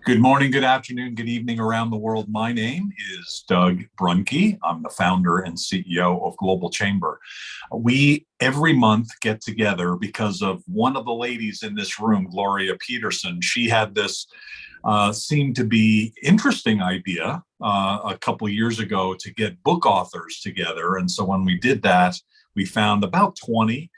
Good morning, good afternoon, good evening around the world. My name is Doug Brunke. I'm the founder and CEO of Global Chamber. We every month get together because of one of the ladies in this room, Gloria Peterson. She had this seemed to be interesting idea a couple of years ago to get book authors together. And so when we did that, we found about 20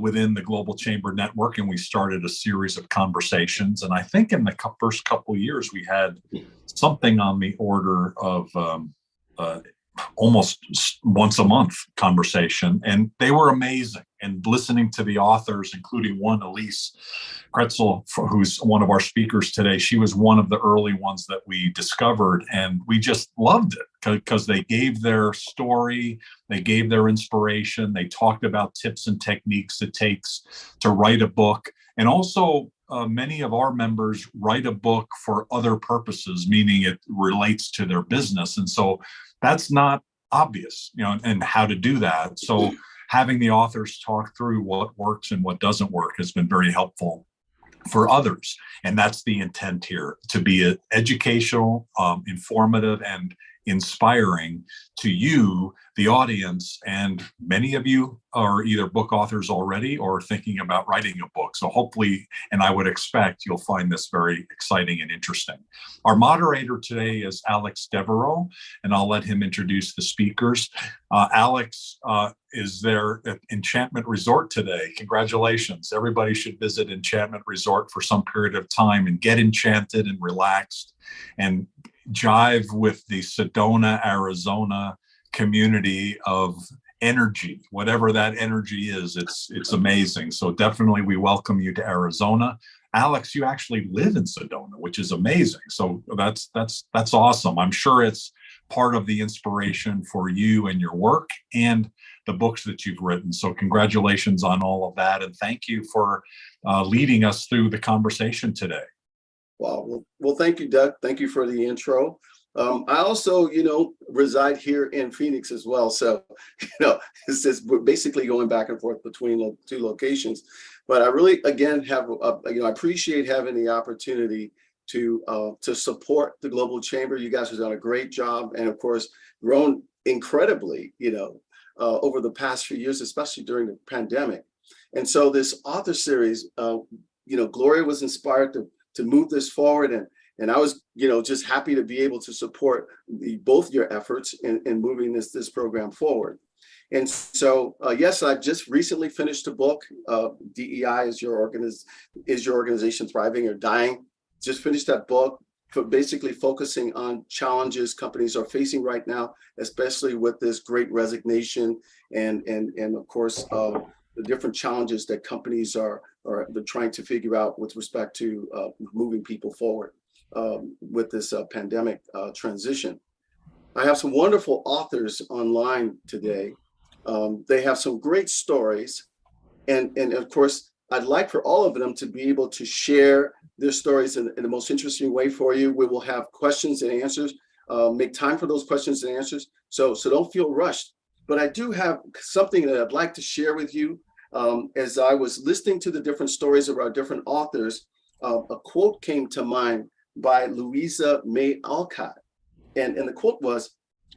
within the Global Chamber Network, and we started a series of conversations. And I think in the first couple of years, we had something on the order of almost once a month conversation, and they were amazing. And listening to the authors, including one, Elise Krentzel, who's one of our speakers today, she was one of the early ones that we discovered, and we just loved it because they gave their story, they gave their inspiration, they talked about tips and techniques it takes to write a book. And also, many of our members write a book for other purposes, meaning it relates to their business. And so that's not obvious, and how to do that. So having the authors talk through what works and what doesn't work has been very helpful for others. And that's the intent here, to be educational, informative, and inspiring to you, the audience. And many of you are either book authors already or thinking about writing a book. So hopefully, and I would expect, you'll find this very exciting and interesting. Our moderator today is Alex Devereux, and I'll let him introduce the speakers. Alex is there at Enchantment Resort today. Congratulations. Everybody should visit Enchantment Resort for some period of time and get enchanted and relaxed and jive with the Sedona, Arizona community of energy. Whatever that energy is, it's amazing. So definitely we welcome you to Arizona. Alex, you actually live in Sedona, which is amazing. So that's awesome. I'm sure it's part of the inspiration for you and your work and the books that you've written. So congratulations on all of that. And thank you for leading us through the conversation today. Well, thank you, Doug. Thank you for the intro. I also, reside here in Phoenix as well. So, it's just we're basically going back and forth between the two locations. But I really, again, I appreciate having the opportunity to support the Global Chamber. You guys have done a great job, and of course, grown incredibly, over the past few years, especially during the pandemic. And so, this author series, Gloria was inspired to move this forward, and I was just happy to be able to support both your efforts in moving this program forward. And so yes, I've just recently finished a book. DEI is your organization thriving or dying? Just finished that book, for basically focusing on challenges companies are facing right now, especially with this great resignation and of course the different challenges that companies are they're trying to figure out with respect to moving people forward with this pandemic transition. I have some wonderful authors online today. They have some great stories, and of course, I'd like for all of them to be able to share their stories in the most interesting way for you. We will have questions and answers. Make time for those questions and answers. So don't feel rushed. But I do have something that I'd like to share with you. As I was listening to the different stories of our different authors, a quote came to mind by Louisa May Alcott. And the quote was,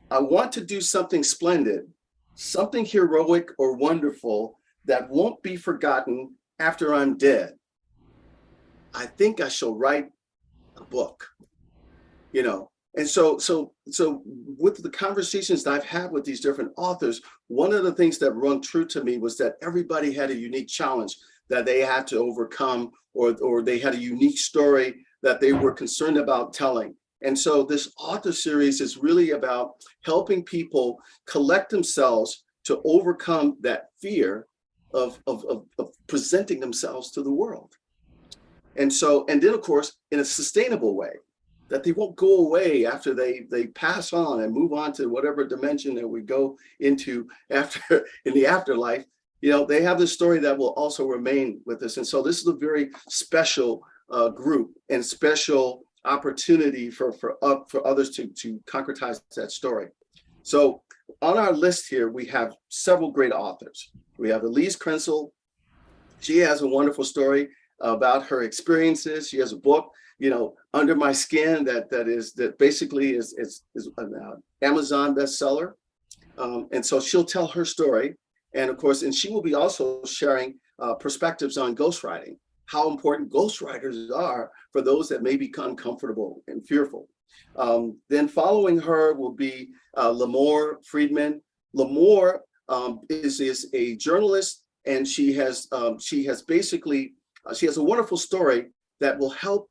"I want to do something splendid, something heroic or wonderful that won't be forgotten after I'm dead. I think I shall write a book." And so with the conversations that I've had with these different authors, one of the things that rung true to me was that everybody had a unique challenge that they had to overcome, or they had a unique story that they were concerned about telling. And so this author series is really about helping people collect themselves to overcome that fear of presenting themselves to the world. And then of course, in a sustainable way, that they won't go away after they pass on and move on to whatever dimension that we go into after in the afterlife. They have this story that will also remain with us. And so this is a very special group and special opportunity for others to concretize that story. So on our list here, we have several great authors. We have Elise Krentzel. She has a wonderful story. about her experiences. She has a book, Under My Skin, that basically is an Amazon bestseller. And so she'll tell her story. And of course, and she will be also sharing perspectives on ghostwriting, how important ghostwriters are for those that may become uncomfortable and fearful. Then following her will be Limor Friedman. Limor is a journalist, and she has basically she has a wonderful story that will help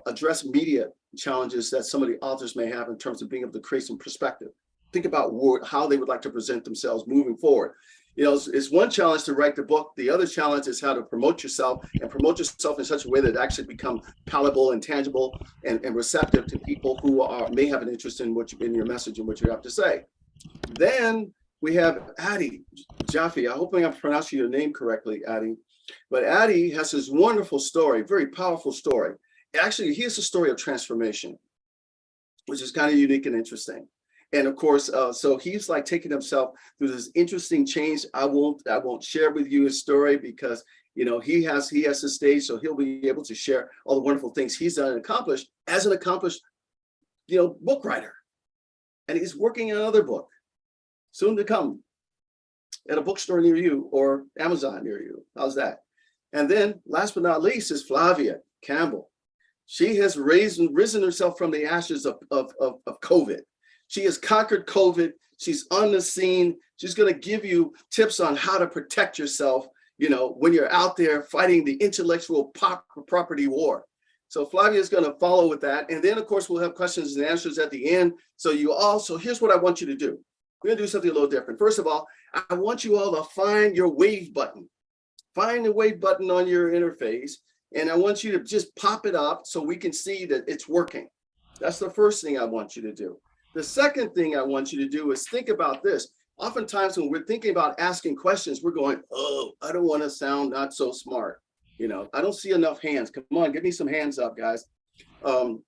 address media challenges that some of the authors may have in terms of being able to create some perspective. Think about how they would like to present themselves moving forward. It's one challenge to write the book. The other challenge is how to promote yourself in such a way that it actually become palatable and tangible and receptive to people who may have an interest in in your message and what you have to say. Then we have Addie Jaffe. I hope I'm pronouncing your name correctly, Addie. But Addie has this wonderful story, very powerful story. Actually, here's a story of transformation, which is kind of unique and interesting. And of course, so he's like taking himself through this interesting change. I won't share with you his story because he has the stage, so he'll be able to share all the wonderful things he's done and accomplished as an accomplished book writer. And he's working on another book soon to come at a bookstore near you or Amazon near you. How's that? And then last but not least is Flavia Campbell. She has risen herself from the ashes of COVID. She has conquered COVID. She's on the scene. She's going to give you tips on how to protect yourself, when you're out there fighting the intellectual property war. So Flavia is going to follow with that. And then, of course, we'll have questions and answers at the end. So here's what I want you to do. We're going to do something a little different. First of all, I want you all to find your wave button. Find the wave button on your interface. And I want you to just pop it up so we can see that it's working. That's the first thing I want you to do. The second thing I want you to do is think about this. Oftentimes when we're thinking about asking questions, we're going, oh, I don't want to sound not so smart. I don't see enough hands. Come on, give me some hands up, guys. We're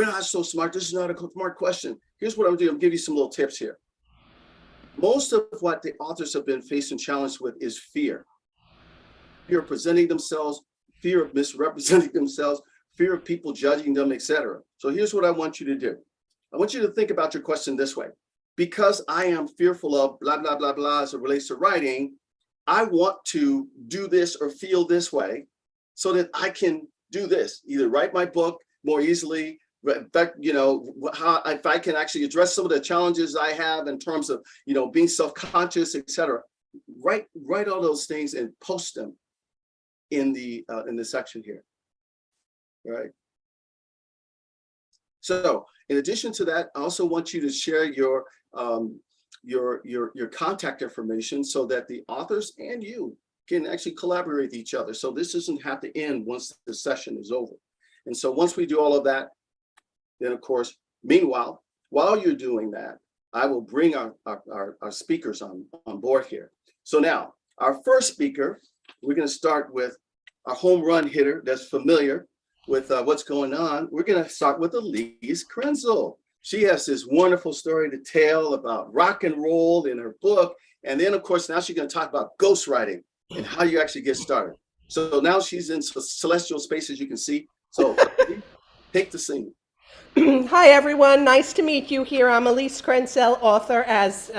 not so smart. This is not a smart question. Here's what I'm doing. I'm giving you some little tips here. Most of what the authors have been faced and challenged with is fear. Fear of presenting themselves, fear of misrepresenting themselves, fear of people judging them, etc. So here's what I want you to do. I want you to think about your question this way. Because I am fearful of blah, blah, blah, blah, as it relates to writing, I want to do this or feel this way so that I can do this, either write my book more easily, in fact, if I can actually address some of the challenges I have in terms of, being self-conscious, etc. Write all those things and post them in the section here, right? So in addition to that, I also want you to share your contact information so that the authors and you can actually collaborate with each other. So this doesn't have to end once the session is over. And so once we do all of that, then of course, meanwhile, while you're doing that, I will bring our speakers on board here. So now our first speaker, we're going to start with a home run hitter that's familiar with what's going on. We're going to start with Elise Krentzel. She has this wonderful story to tell about rock and roll in her book. And then, of course, now she's going to talk about ghostwriting and how you actually get started. So now she's in celestial space, as you can see. So take the scene. Hi, everyone. Nice to meet you here. I'm Elise Krentzel, author, as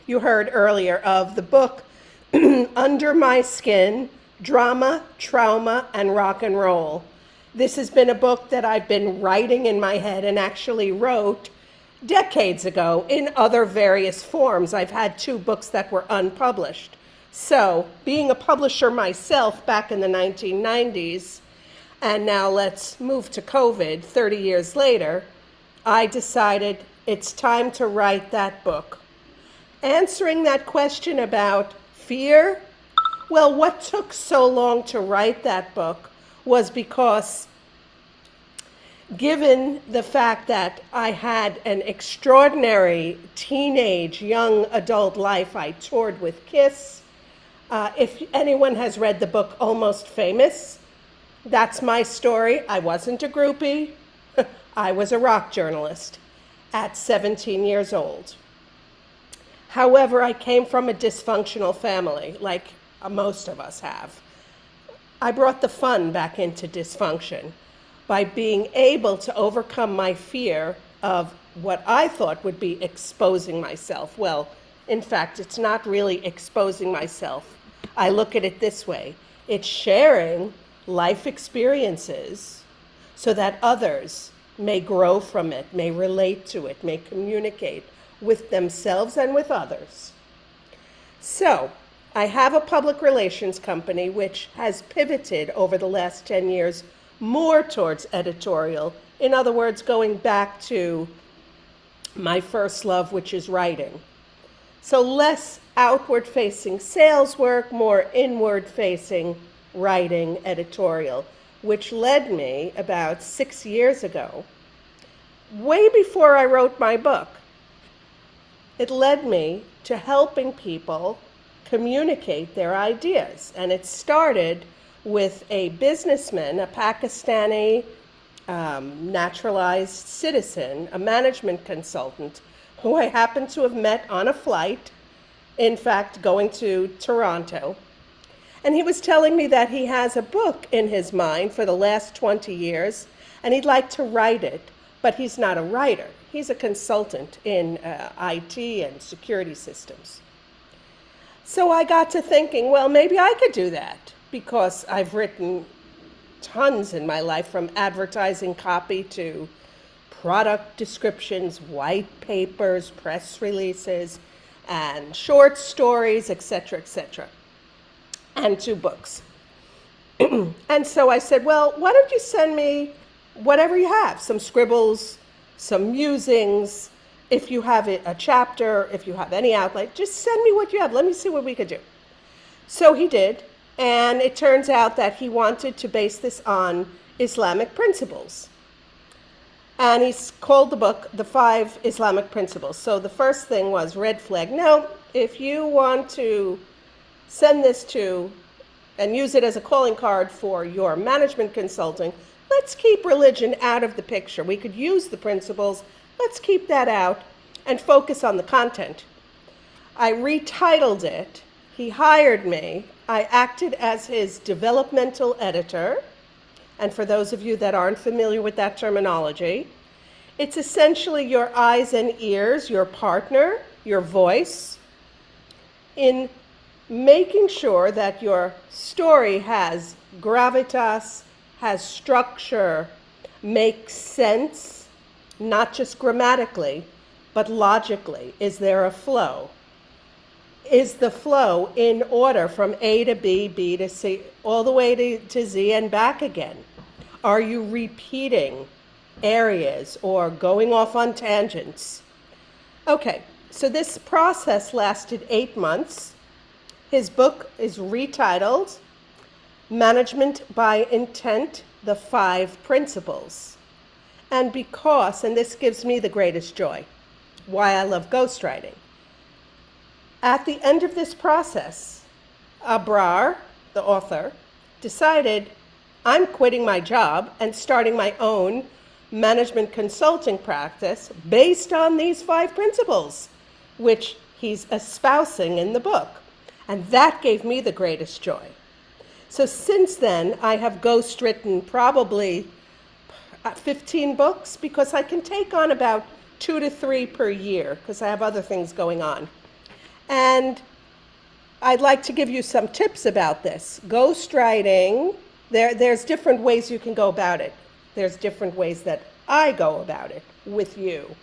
you heard earlier, of the book Under My Skin, Drama, Trauma, and Rock and Roll. This has been a book that I've been writing in my head and actually wrote decades ago in other various forms. I've had 2 books that were unpublished. So, being a publisher myself back in the 1990s, and now let's move to COVID 30 years later, I decided it's time to write that book. Answering that question about fear, well, what took so long to write that book was because, given the fact that I had an extraordinary teenage, young adult life, I toured with Kiss. If anyone has read the book Almost Famous, that's my story. I wasn't a groupie. I was a rock journalist at 17 years old. However, I came from a dysfunctional family, like most of us have. I brought the fun back into dysfunction by being able to overcome my fear of what I thought would be exposing myself. Well, in fact, it's not really exposing myself. I look at it this way. It's sharing life experiences so that others may grow from it, may relate to it, may communicate with themselves and with others. So, I have a public relations company which has pivoted over the last 10 years more towards editorial. In other words, going back to my first love, which is writing. So less outward-facing sales work, more inward-facing writing, editorial, which led me about 6 years ago, way before I wrote my book. It led me to helping people communicate their ideas. And it started with a businessman, a Pakistani naturalized citizen, a management consultant, who I happened to have met on a flight, in fact, going to Toronto. And he was telling me that he has a book in his mind for the last 20 years, and he'd like to write it, but he's not a writer. He's a consultant in IT and security systems. So I got to thinking, well, maybe I could do that, because I've written tons in my life, from advertising copy to product descriptions, white papers, press releases, and short stories, etc., and 2 books. And so I said, well, why don't you send me whatever you have, some scribbles, some musings, if you have a chapter, if you have any outline, just send me what you have. Let me see what we could do. So he did, and it turns out that he wanted to base this on Islamic principles. And he's called the book The 5 Islamic Principles. So the first thing was red flag. No, if you want to send this to and use it as a calling card for your management consulting, let's keep religion out of the picture. We could use the principles. Let's keep that out and focus on the content. I retitled it. He hired me. I acted as his developmental editor. And for those of you that aren't familiar with that terminology, it's essentially your eyes and ears, your partner, your voice, in making sure that your story has gravitas, has structure, makes sense, not just grammatically, but logically. Is there a flow? Is the flow in order from A to B, B to C, all the way to Z and back again? Are you repeating areas or going off on tangents? Okay, so this process lasted 8 months. His book is retitled Management by Intent, The 5 Principles. And because, and this gives me the greatest joy, why I love ghostwriting. At the end of this process, Abrar, the author, decided, I'm quitting my job and starting my own management consulting practice based on these 5 principles, which he's espousing in the book. And that gave me the greatest joy. So since then, I have ghostwritten probably 15 books, because I can take on about 2 to 3 per year, because I have other things going on. And I'd like to give you some tips about this. Ghostwriting, there's different ways you can go about it. There's different ways that I go about it with you.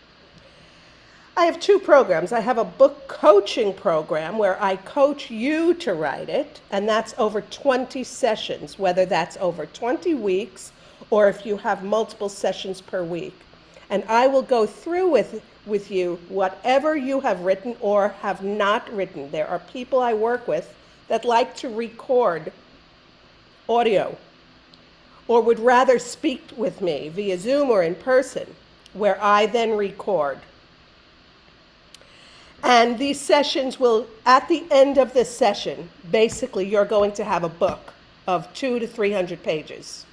I have 2 programs. I have a book coaching program where I coach you to write it, and that's over 20 sessions, whether that's over 20 weeks or if you have multiple sessions per week. And I will go through with you whatever you have written or have not written. There are people I work with that like to record audio or would rather speak with me via Zoom or in person, where I then record. And these sessions will, at the end of this session, basically you're going to have a book of 200 to 300 pages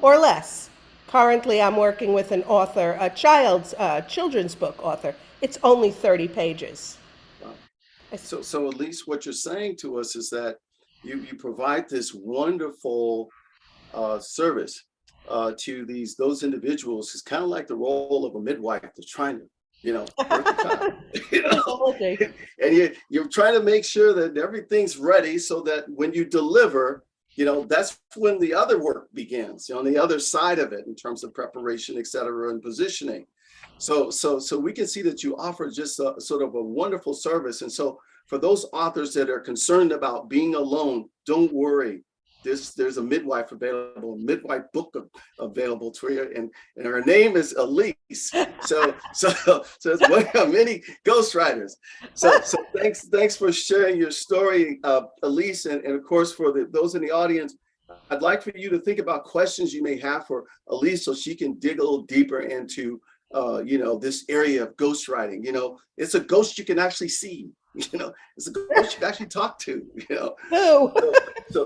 or less. Currently, I'm working with an author, a children's book author. It's only 30 pages. Wow. So Elise, what you're saying to us is that you provide this wonderful service to those individuals. It's kind of like the role of a midwife that's trying to, birth a child, and you're trying to make sure that everything's ready so that when you deliver, that's when the other work begins, on the other side of it in terms of preparation, et cetera, and positioning. So we can see that you offer just a sort of a wonderful service. And so for those authors that are concerned about being alone, don't worry. There's a midwife available, a midwife book available to you, and her name is Elise. So it's one of many ghostwriters. So thanks for sharing your story, Elise, and of course for those in the audience. I'd like for you to think about questions you may have for Elise, so she can dig a little deeper into this area of ghostwriting. It's a ghost you can actually see. It's a ghost you can actually talk to.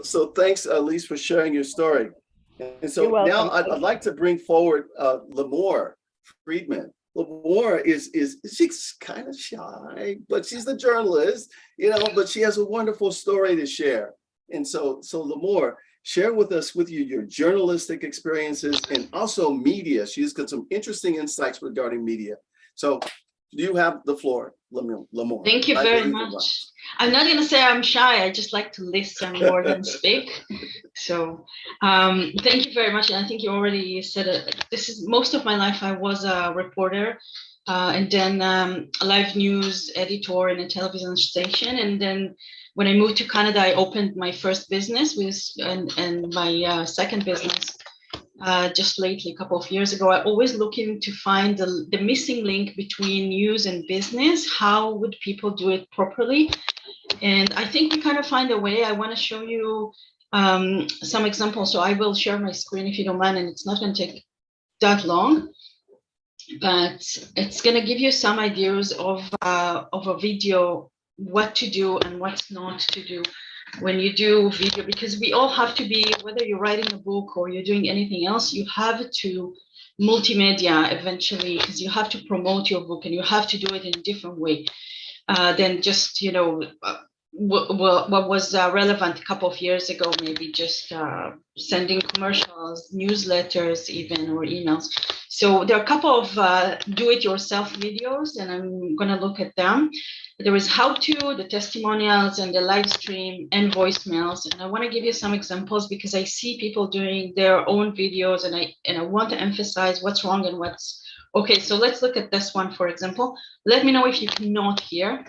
So thanks, Elise, for sharing your story. And so now I'd like to bring forward Limor Friedman. Limor she's kind of shy, but she's the journalist, but she has a wonderful story to share. And so Limor, share with you your journalistic experiences and also media. She's got some interesting insights regarding media. So you have the floor, Limor. Thank you very much. I'm not going to say I'm shy. I just like to listen more than speak. So thank you very much. And I think you already said it. This is most of my life. I was a reporter and then a live news editor in a television station. And then when I moved to Canada, I opened my first business and my second business just lately, a couple of years ago. I always looking to find the missing link between news and business. How would people do it properly? And I think we kind of find a way. I want to show you some examples. So I will share my screen if you don't mind, and it's not going to take that long, but it's going to give you some ideas of a video, what to do and what's not to do when you do video, because we all have to be, whether you're writing a book or you're doing anything else, you have to multimedia eventually, because you have to promote your book and you have to do it in a different way than just, what was relevant a couple of years ago, maybe just sending commercials, newsletters even, or emails. So there are a couple of do-it-yourself videos, and I'm going to look at them. There is how-to, the testimonials, and the live stream, and voicemails. And I want to give you some examples because I see people doing their own videos, and I want to emphasize what's wrong and what's okay. So let's look at this one, for example. Let me know if you cannot hear.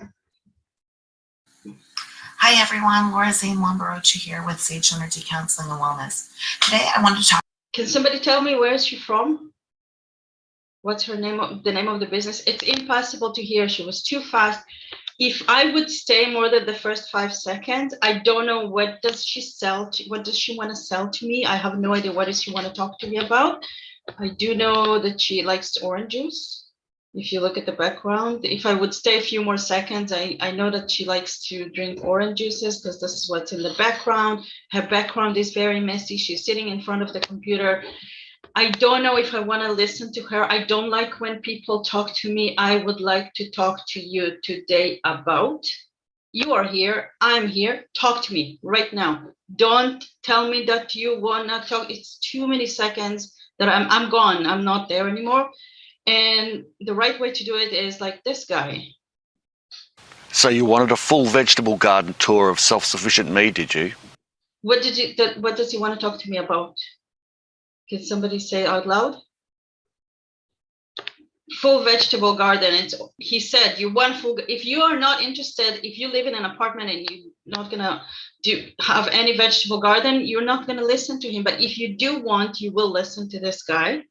Hi everyone, Laura Zane Lomborocha here with Sage Energy Counseling and Wellness. Today I want to talk. Can somebody tell me where is she from? What's her name? The name of the business? It's impossible to hear. She was too fast. If I would stay more than the first 5 seconds, I don't know what does she sell. What does she want to sell to me? I have no idea what does she want to talk to me about. I do know that she likes orange juice. If you look at the background, if I would stay a few more seconds, I know that she likes to drink orange juices because this is what's in the background. Her background is very messy. She's sitting in front of the computer. I don't know if I want to listen to her. I don't like when people talk to me. I would like to talk to you today about. You are here. I'm here. Talk to me right now. Don't tell me that you want to talk. It's too many seconds that I'm gone. I'm not there anymore. And the right way to do it is like this guy. So you wanted a full vegetable garden tour of self-sufficient me, did you? What does he want to talk to me about? Can somebody say out loud? Full vegetable garden. He said you want full. If you are not interested, if you live in an apartment and you're not gonna have any vegetable garden, you're not gonna listen to him. But if you do want, you will listen to this guy.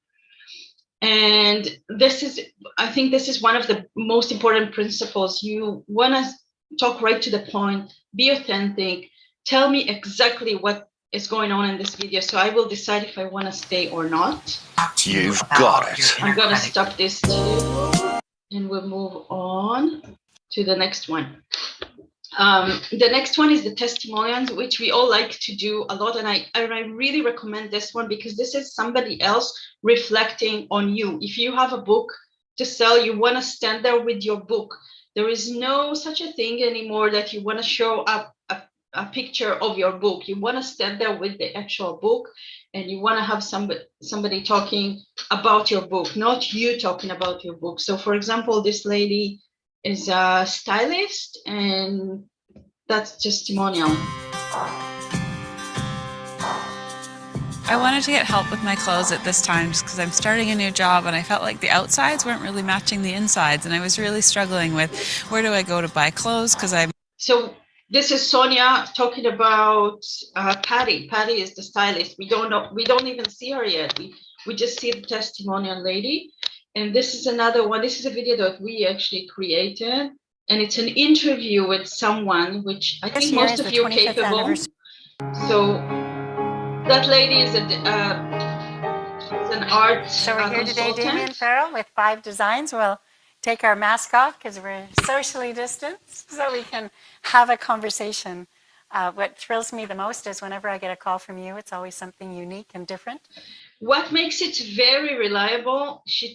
And I think this is one of the most important principles. You want to talk right to the point, be authentic, tell me exactly what is going on in this video, so I will decide if I want to stay or not. You've got it. I'm going to stop this too, and we'll move on to the next one. The next one is the testimonials, which we all like to do a lot, and I really recommend this one because this is somebody else reflecting on you. If you have a book to sell, you want to stand there with your book. There is no such a thing anymore that you want to show up a picture of your book. You want to stand there with the actual book, and you want to have somebody talking about your book, not you talking about your book. So for example, this lady is a stylist, and that's testimonial. I wanted to get help with my clothes at this time just because I'm starting a new job, and I felt like the outsides weren't really matching the insides, and I was really struggling with where do I go to buy clothes, because I'm... So this is Sonia talking about Patty. Patty is the stylist. We don't even see her yet. We just see the testimonial lady. And this is another one. This is a video that we actually created, and it's an interview with someone, which I think most of you are capable. So that lady is an art So we're here today, consultant. Damien Farrell, with 5 designs. We'll take our mask off because we're socially distanced so we can have a conversation. What thrills me the most is whenever I get a call from you, it's always something unique and different. What makes it very reliable, she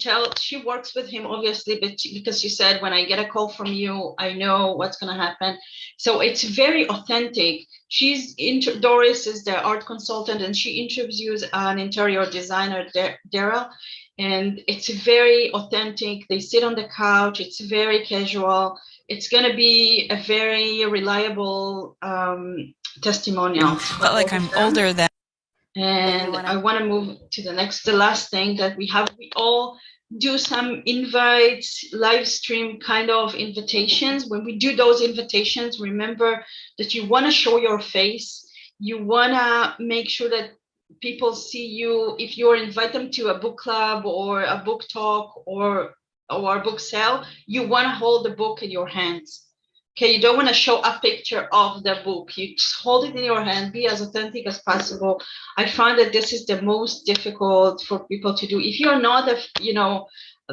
works with him, obviously, but because she said, when I get a call from you, I know what's going to happen. So it's very authentic. Doris is the art consultant, and she interviews an interior designer, Daryl, and it's very authentic. They sit on the couch. It's very casual. It's going to be a very reliable testimonial. felt like I'm older than... And I want to move to the last thing that we have. We all do some invites, live stream kind of invitations. When we do those invitations, remember that you want to show your face. You want to make sure that people see you. If you invite them to a book club or a book talk or a book sale, you want to hold the book in your hands. Okay, you don't want to show a picture of the book. You just hold it in your hand, be as authentic as possible. I find that this is the most difficult for people to do. If you're not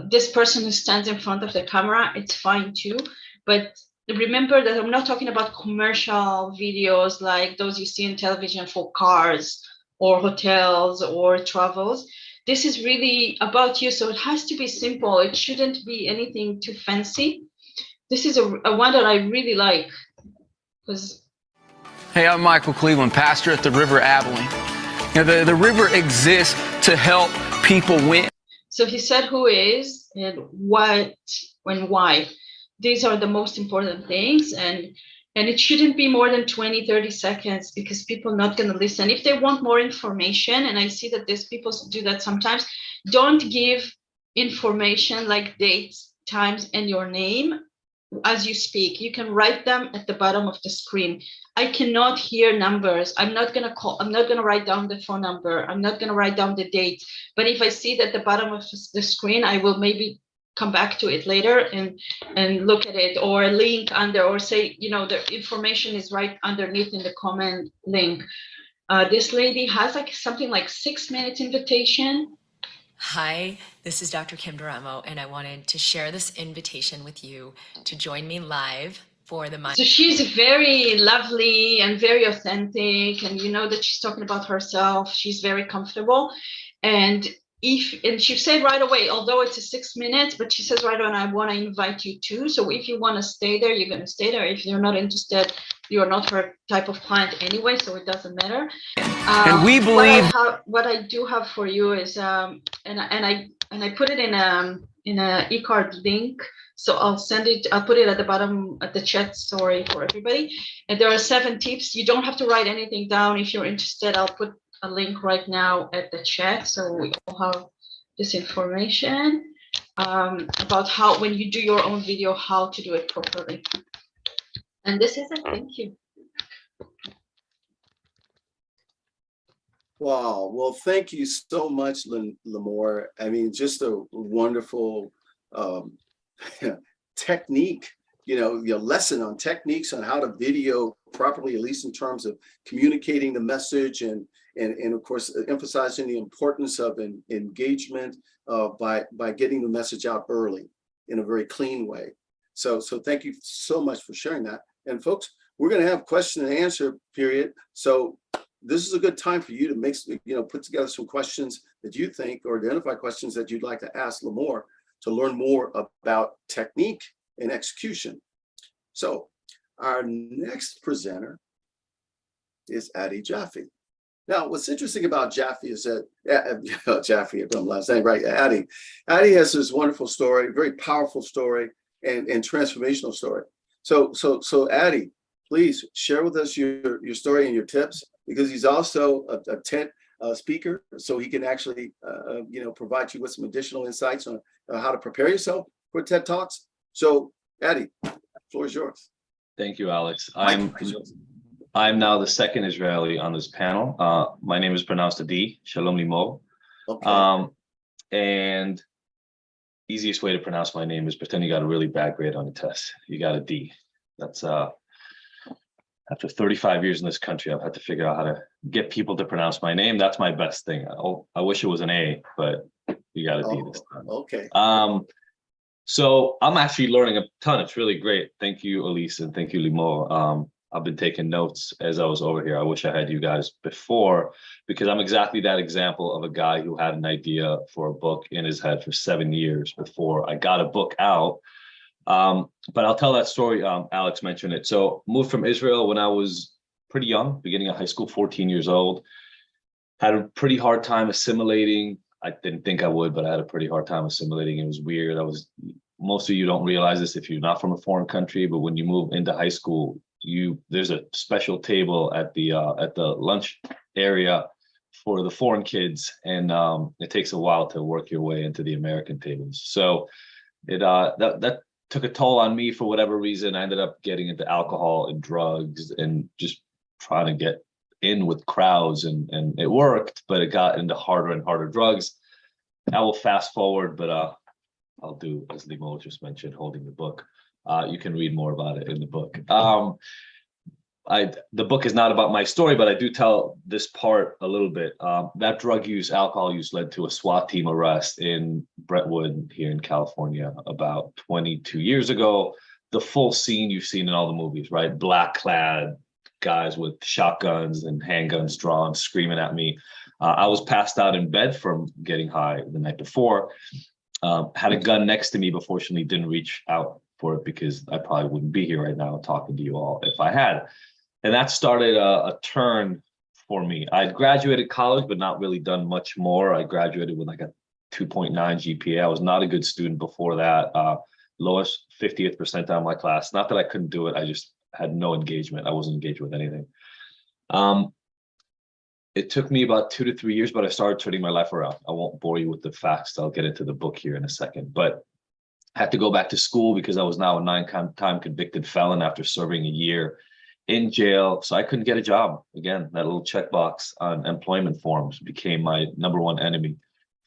this person who stands in front of the camera, it's fine too. But remember that I'm not talking about commercial videos like those you see in television for cars or hotels or travels. This is really about you. So it has to be simple. It shouldn't be anything too fancy. This is a one that I really like. Hey, I'm Michael Cleveland, pastor at the River Abilene. The river exists to help people win. So he said who is and what and why. These are the most important things, and it shouldn't be more than 20, 30 seconds because people are not going to listen. If they want more information, and I see that these people do that sometimes, don't give information like dates, times, and your name as you speak. You can write them at the bottom of the screen. I cannot hear numbers. I'm not going to call. I'm not going to write down the phone number. I'm not going to write down the date. But if I see that at the bottom of the screen, I will maybe come back to it later and look at it, or a link under, or say, the information is right underneath in the comment link. This lady has something like 6 minutes invitation. Hi, this is Dr. Kim Duramo, and I wanted to share this invitation with you to join me live for the So she's very lovely and very authentic, and you know that she's talking about herself. She's very comfortable, and she said right away, although it's a 6 minutes, but she says right on, I want to invite you too. So if you want to stay there, you're going to stay there. If you're not interested, you're not her type of client anyway, so it doesn't matter. And we believe what I do have for you is and I put it in a e-card link. So I'll send it. I'll put it at the bottom at the chat. Sorry for everybody. And there are 7 tips. You don't have to write anything down. If you're interested, I'll put a link right now at the chat, so we all have this information about how, when you do your own video, how to do it properly. And this is it. Thank you. Wow. Well, thank you so much, Limor. I mean, just a wonderful technique, your lesson on techniques on how to video properly, at least in terms of communicating the message and of course, emphasizing the importance of engagement by getting the message out early in a very clean way. So thank you so much for sharing that. And folks, we're going to have question and answer period. So this is a good time for you to put together some questions that you think, or identify questions that you'd like to ask Limor to learn more about technique and execution. So our next presenter is Addie Jaffe. Now, what's interesting about Jaffe is that Jaffe, if I'm last name right, Addie has this wonderful story, very powerful story, and transformational story. So Addie, please share with us your story and your tips, because he's also a tent speaker, so he can actually provide you with some additional insights on how to prepare yourself for TED Talks. So Addie, the floor is yours. Thank you, Alex. I'm now the second Israeli on this panel. My name is pronounced Adi, Shalom Limor. Okay. And easiest way to pronounce my name is pretend you got a really bad grade on the test. You got a D. That's after 35 years in this country, I've had to figure out how to get people to pronounce my name. That's my best thing. I wish it was an A, but you got a D this time. Okay. So I'm actually learning a ton. It's really great. Thank you, Elise, and thank you, Limor. I've been taking notes as I was over here. I wish I had you guys before, because I'm exactly that example of a guy who had an idea for a book in his head for 7 years before I got a book out. But I'll tell that story. Alex mentioned it. So moved from Israel when I was pretty young, beginning of high school, 14 years old. Had a pretty hard time assimilating. I didn't think I would, but I had a pretty hard time assimilating. It was weird. Most of you don't realize this if you're not from a foreign country, but when you move into high school, there's a special table at the lunch area for the foreign kids, and it takes a while to work your way into the American tables. So that took a toll on me for whatever reason. I ended up getting into alcohol and drugs and just trying to get in with crowds, and it worked, but it got into harder and harder drugs. I will fast forward, but I'll do as Limor just mentioned, holding the book. You can read more about it in the book. The book is not about my story, but I do tell this part a little bit. That drug use, alcohol use led to a SWAT team arrest in Brentwood here in California about 22 years ago. The full scene you've seen in all the movies, right? Black clad guys with shotguns and handguns drawn, screaming at me. I was passed out in bed from getting high the night before. Had a gun next to me, but fortunately didn't reach out for it because I probably wouldn't be here right now talking to you all if I had. And that started a turn for me. I'd graduated college, but not really done much more. I graduated with like a 2.9 GPA. I was not a good student before that. Lowest 50th percentile in my class. Not that I couldn't do it. I just had no engagement. I wasn't engaged with anything. It took me about 2 to 3 years, but I started turning my life around. I won't bore you with the facts. I'll get into the book here in a second. But I had to go back to school because I was now a 9-time convicted felon after serving a year in jail. So I couldn't get a job. Again, that little checkbox on employment forms became my #1 enemy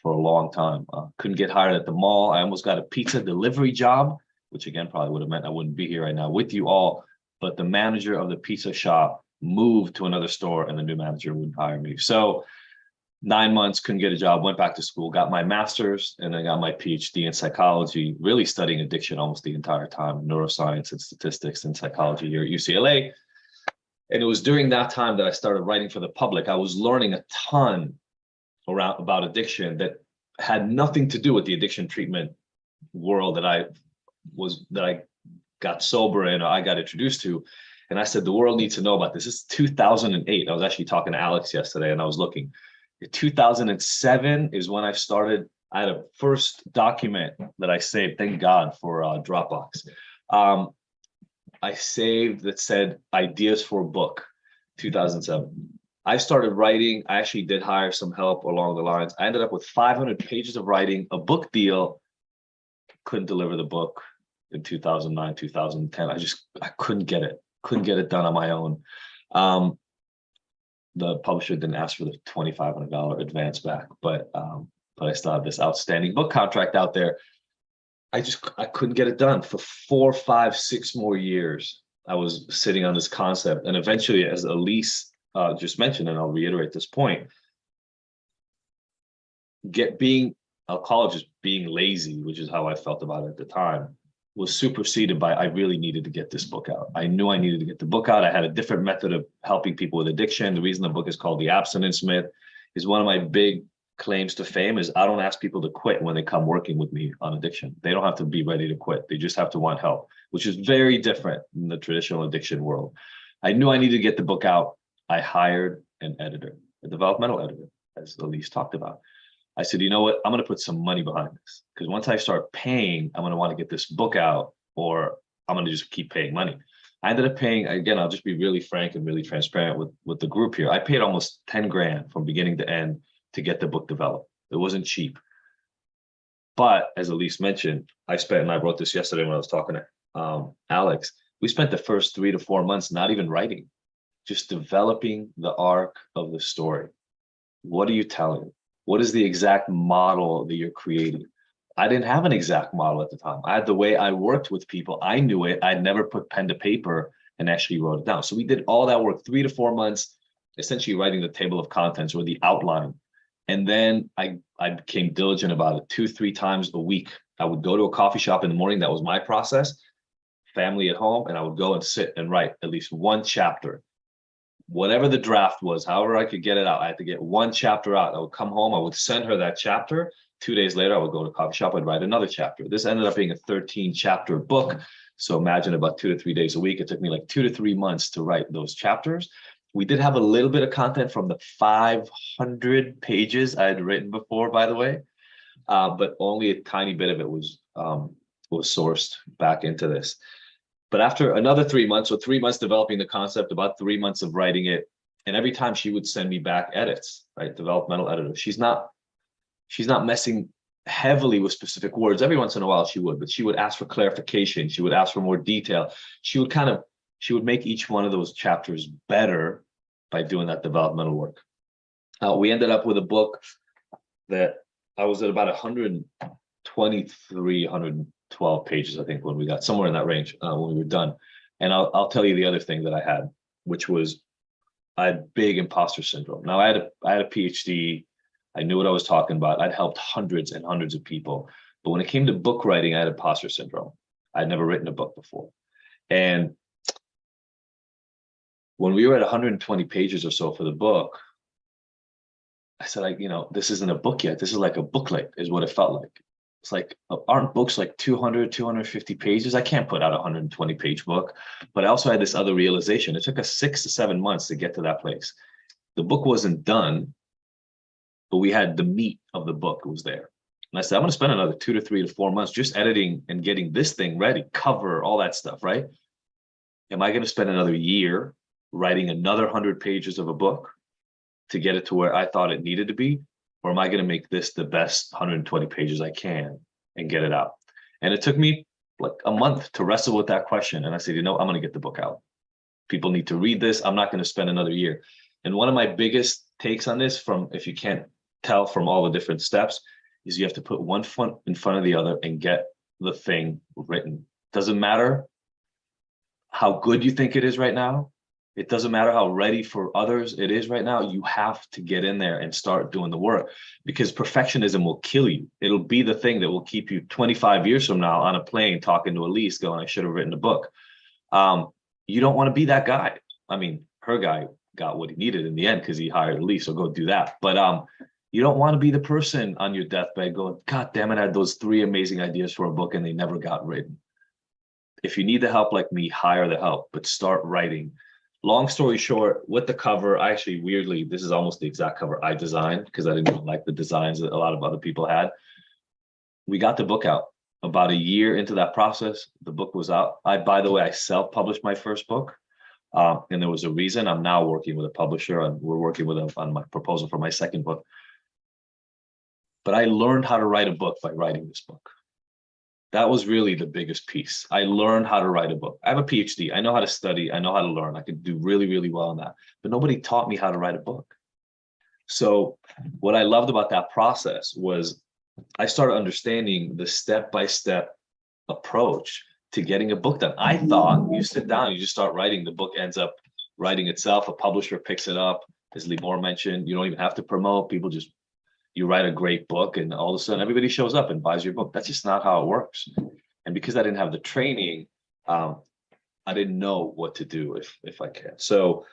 for a long time. Couldn't get hired at the mall. I almost got a pizza delivery job, which again probably would have meant I wouldn't be here right now with you all. But the manager of the pizza shop moved to another store and the new manager wouldn't hire me. So 9 months, couldn't get a job, went back to school, got my master's, and then got my PhD in psychology, really studying addiction almost the entire time, neuroscience and statistics and psychology here at UCLA. And it was during that time that I started writing for the public. I was learning a ton about addiction that had nothing to do with the addiction treatment world that I got sober in, or I got introduced to. And I said, the world needs to know about this. This is 2008. I was actually talking to Alex yesterday and I was looking. 2007 is when I started. I had a first document that I saved, thank God, for Dropbox. I saved that said ideas for a book, 2007. I started writing. I actually did hire some help along the lines. I ended up with 500 pages of writing, a book deal. Couldn't deliver the book in 2009, 2010. I couldn't get it. Couldn't get it done on my own. The publisher didn't ask for the $2,500 advance back, but I still have this outstanding book contract out there. I couldn't get it done for 4, 5, 6 more years. I was sitting on this concept, and eventually, as Elise just mentioned, and I'll reiterate this point, I'll call it just being lazy, which is how I felt about it at the time, was superseded by I really needed to get this book out. I knew I needed to get the book out. I had a different method of helping people with addiction. The reason the book is called The Abstinence Myth is one of my big claims to fame is I don't ask people to quit when they come working with me on addiction. They don't have to be ready to quit. They just have to want help, which is very different in the traditional addiction world. I knew I needed to get the book out. I hired an editor, a developmental editor, as Elise talked about. I said, you know what? I'm going to put some money behind this, because once I start paying, I'm going to want to get this book out, or I'm going to just keep paying money. I ended up paying, again, I'll just be really frank and really transparent with the group here. I paid almost 10 grand from beginning to end to get the book developed. It wasn't cheap. But as Elise mentioned, I spent, and I wrote this yesterday when I was talking to Alex, we spent the first 3 to 4 months not even writing, just developing the arc of the story. What are you telling? What is the exact model that you're creating? I didn't have an exact model at the time. I had the way I worked with people. I knew it. I'd never put pen to paper and actually wrote it down. So we did all that work, 3 to 4 months, essentially writing the table of contents or the outline. And then I became diligent about it 2-3 times a week. I would go to a coffee shop in the morning. That was my process. Family at home. And I would go and sit and write at least one chapter. Whatever the draft was, however I could get it out, I had to get one chapter out. I would come home, I would send her that chapter. 2 days later, I would go to a coffee shop, I'd write another chapter. This ended up being a 13-chapter book. So imagine about 2 to 3 days a week. It took me like 2 to 3 months to write those chapters. We did have a little bit of content from the 500 pages I had written before, by the way, but only a tiny bit of it was sourced back into this. But after another 3 months, so 3 months developing the concept, about 3 months of writing it, and every time she would send me back edits, right? Developmental editor. She's not messing heavily with specific words. Every once in a while she would, but she would ask for clarification. She would ask for more detail. She would make each one of those chapters better by doing that developmental work. We ended up with a book that I was at about 123, 112 pages, I think, when we got somewhere in that range when we were done. And I'll tell you the other thing that I had, which was I had big imposter syndrome. Now I had a PhD. I knew what I was talking about. I'd helped hundreds and hundreds of people. But when it came to book writing, I had imposter syndrome. I'd never written a book before. And when we were at 120 pages or so for the book, I said, this isn't a book yet. This is like a booklet is what it felt like. It's like, aren't books like 200, 250 pages? I can't put out a 120 page book. But I also had this other realization. It took us 6 to 7 months to get to that place. The book wasn't done, but we had the meat of the book. It was there. And I said, I'm going to spend another 2 to 3 to 4 months just editing and getting this thing ready, cover, all that stuff, right? Am I going to spend another year writing another 100 pages of a book to get it to where I thought it needed to be? Or am I going to make this the best 120 pages I can and get it out? And it took me like a month to wrestle with that question. And I said, I'm going to get the book out. People need to read this. I'm not going to spend another year. And one of my biggest takes on this, from if you can't tell from all the different steps, is you have to put one foot in front of the other and get the thing written. Doesn't matter how good you think it is right now. It doesn't matter how ready for others it is right now. You have to get in there and start doing the work, because perfectionism will kill you. It'll be the thing that will keep you 25 years from now on a plane talking to Elise going, I should have written a book. You don't want to be that guy. I mean, her guy got what he needed in the end because he hired Elise, so go do that. But you don't want to be the person on your deathbed going, God damn it, I had those 3 amazing ideas for a book and they never got written. If you need the help like me, hire the help, but start writing. Long story short, with the cover, I actually, weirdly, this is almost the exact cover I designed because I didn't even like the designs that a lot of other people had. We got the book out. About a year into that process, the book was out. By the way, I self-published my first book. And there was a reason. I'm now working with a publisher, and we're working with them on my proposal for my second book. But I learned how to write a book by writing this book. That was really the biggest piece. I learned how to write a book. I have a PhD. I know how to study. I know how to learn. I could do really, really well on that. But nobody taught me how to write a book. So what I loved about that process was I started understanding the step-by-step approach to getting a book done. I thought you sit down, you just start writing, the book ends up writing itself. A publisher picks it up. As Limor mentioned, you don't even have to promote. People just, you write a great book and all of a sudden everybody shows up and buys your book. That's just not how it works. And because I didn't have the training, I didn't know what to do if I can. So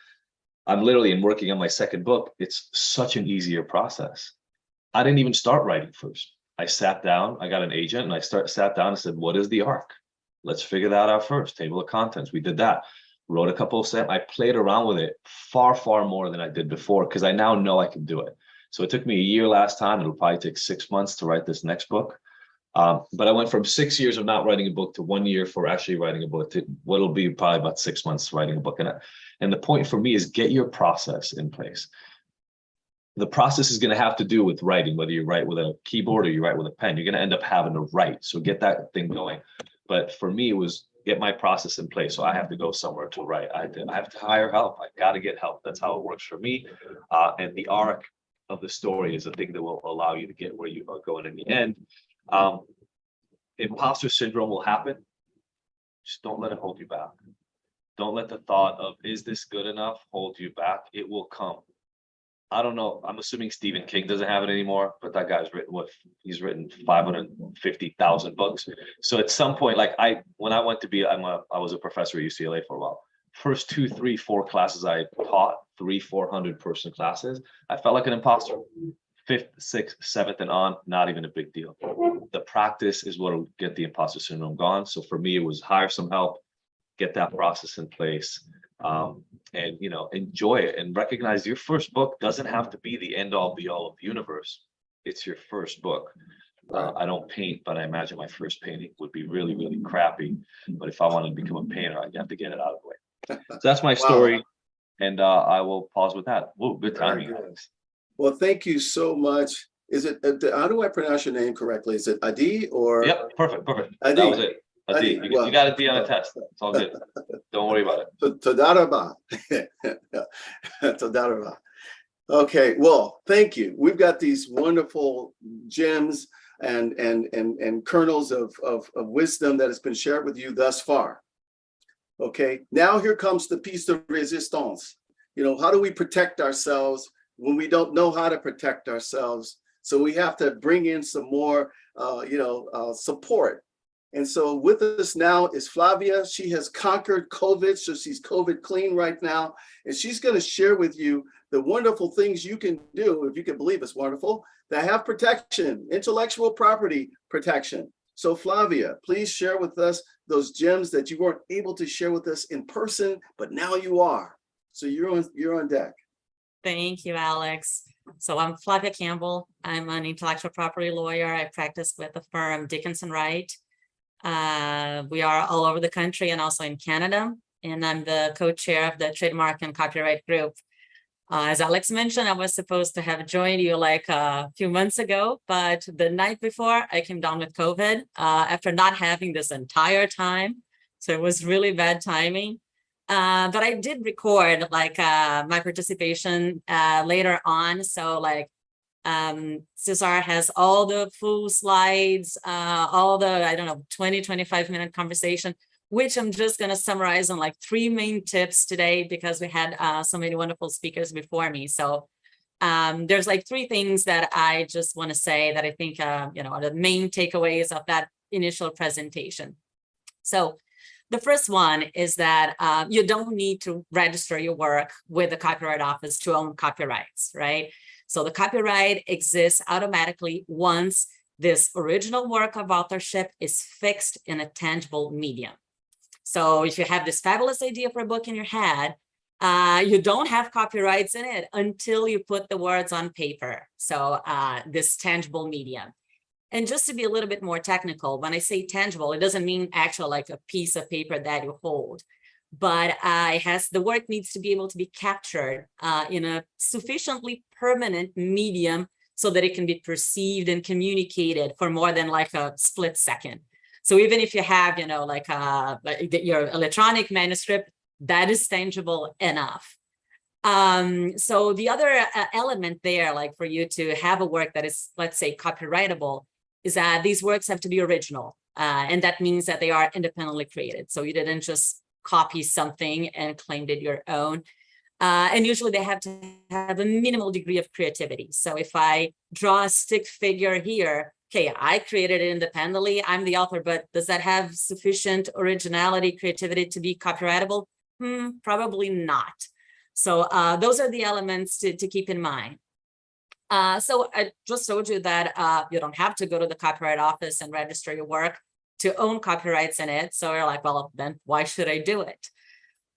I'm literally working on my second book. It's such an easier process. I didn't even start writing first. I sat down, I got an agent, and I sat down and said, what is the arc? Let's figure that out first. Table of contents. We did that. wrote a couple of samples. I played around with it far, far more than I did before because I now know I can do it. So it took me a year last time. It'll probably take 6 months to write this next book. But I went from 6 years of not writing a book to 1 year for actually writing a book to what'll be probably about 6 months writing a book. And the point for me is get your process in place. The process is going to have to do with writing, whether you write with a keyboard or you write with a pen. You're going to end up having to write. So get that thing going. But for me, it was get my process in place. So I have to go somewhere to write. I have to hire help. I got to get help. That's how it works for me. And the arc of the story is the thing that will allow you to get where you are going in the end. Imposter syndrome will happen. Just don't let it hold you back. Don't let the thought of, is this good enough, hold you back. It will come. I don't know. I'm assuming Stephen King doesn't have it anymore, but that guy's written he's written 550,000 books. So at some point, like when I went to be, I was a professor at UCLA for a while. First 2, 3, 4 classes I taught, 300-400 person classes, I felt like an imposter. 5th, 6th, 7th, and on, not even a big deal. The practice is what will get the imposter syndrome gone. So for me, it was hire some help, get that process in place, and enjoy it and recognize your first book doesn't have to be the end all be all of the universe. It's your first book. I don't paint, but I imagine my first painting would be really, really crappy. But if I wanted to become a painter, I'd have to get it out of the way. So that's my story. And I will pause with that. Whoa, good timing, Alex. Well, thank you so much. Is it, how do I pronounce your name correctly? Is it Adi or? Yep, perfect. Adi. That was it. Adi. You got a D on a test. It's all good. Don't worry about it. Toda raba. Toda raba. Okay, well, thank you. We've got these wonderful gems and kernels of wisdom that has been shared with you thus far. Okay, now here comes the piece de resistance. How do we protect ourselves when we don't know how to protect ourselves? So we have to bring in some more, support. And so with us now is Flavia. She has conquered COVID, so she's COVID clean right now. And she's going to share with you the wonderful things you can do, if you can believe it's wonderful, that have protection, intellectual property protection. So Flavia, please share with us those gems that you weren't able to share with us in person, but now you are. So you're on deck. Thank you, Alex. So I'm Flavia Campbell. I'm an intellectual property lawyer. I practice with the firm Dickinson, Wright. We are all over the country and also in Canada. And I'm the co-chair of the trademark and copyright group. As Alex mentioned, I was supposed to have joined you like a few months ago, but the night before I came down with COVID after not having this entire time. So it was really bad timing. But I did record my participation later on. So Cesar has all the full slides, all the, 20, 25 minute conversation, which I'm just going to summarize on 3 main tips today because we had so many wonderful speakers before me. So there's 3 things that I just want to say that I think, are the main takeaways of that initial presentation. So the first one is that you don't need to register your work with the Copyright Office to own copyrights, right? So the copyright exists automatically once this original work of authorship is fixed in a tangible medium. So if you have this fabulous idea for a book in your head, you don't have copyrights in it until you put the words on paper. So this tangible medium. And just to be a little bit more technical, when I say tangible, it doesn't mean actual a piece of paper that you hold, but the work needs to be able to be captured in a sufficiently permanent medium so that it can be perceived and communicated for more than a split second. So even if you have, your electronic manuscript, that is tangible enough. So the other element there, for you to have a work that is, let's say, copyrightable, is that these works have to be original. And that means that they are independently created. So you didn't just copy something and claimed it your own. And usually they have to have a minimal degree of creativity. So if I draw a stick figure here, okay, I created it independently, I'm the author, but does that have sufficient originality, creativity to be copyrightable? Probably not. So those are the elements to keep in mind. So I just told you that you don't have to go to the Copyright Office and register your work to own copyrights in it. So you're like, well, then why should I do it?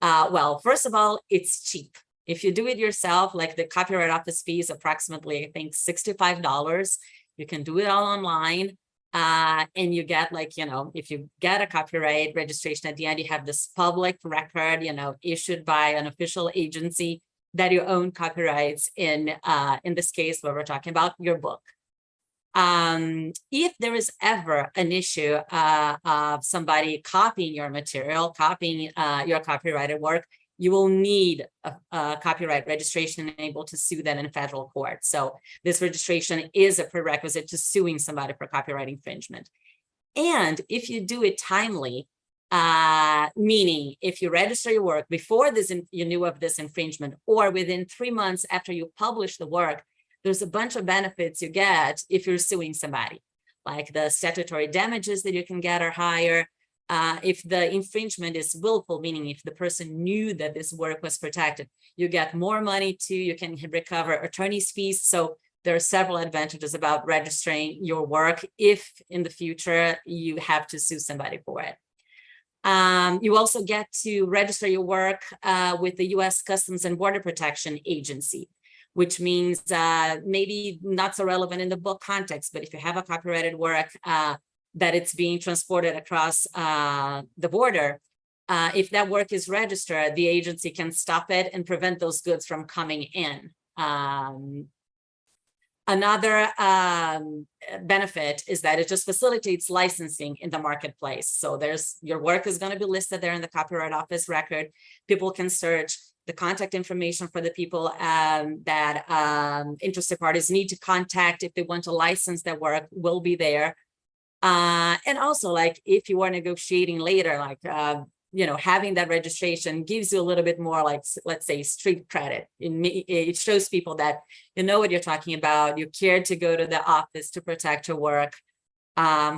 Well, first of all, it's cheap. If you do it yourself, like the Copyright Office fee is approximately, I think, $65. You can do it all online. And you get like, if you get a copyright registration at the end, you have this public record, issued by an official agency that you own copyrights in this case, where we're talking about your book. If there is ever an issue of somebody copying your material, copying your copyrighted work, you will need a copyright registration and able to sue them in federal court. So this registration is a prerequisite to suing somebody for copyright infringement. And if you do it timely, meaning if you register your work before you knew of this infringement, or within 3 months after you publish the work, there's a bunch of benefits you get if you're suing somebody, like the statutory damages that you can get are higher. If the infringement is willful, meaning if the person knew that this work was protected, you get more money too. You can recover attorney's fees. So there are several advantages about registering your work if in the future you have to sue somebody for it. You also get to register your work with the U.S. Customs and Border Protection Agency, which means maybe not so relevant in the book context, but if you have a copyrighted work that it's being transported across the border, if that work is registered, the agency can stop it and prevent those goods from coming in. Another benefit is that it just facilitates licensing in the marketplace. So your work is going to be listed there in the Copyright Office record. People can search. The contact information for the people that interested parties need to contact if they want to license their work will be there. And also, like, if you are negotiating later, like, having that registration gives you a little bit more, like, let's say, street credit. It shows people that you know what you're talking about. You care to go to the office to protect your work.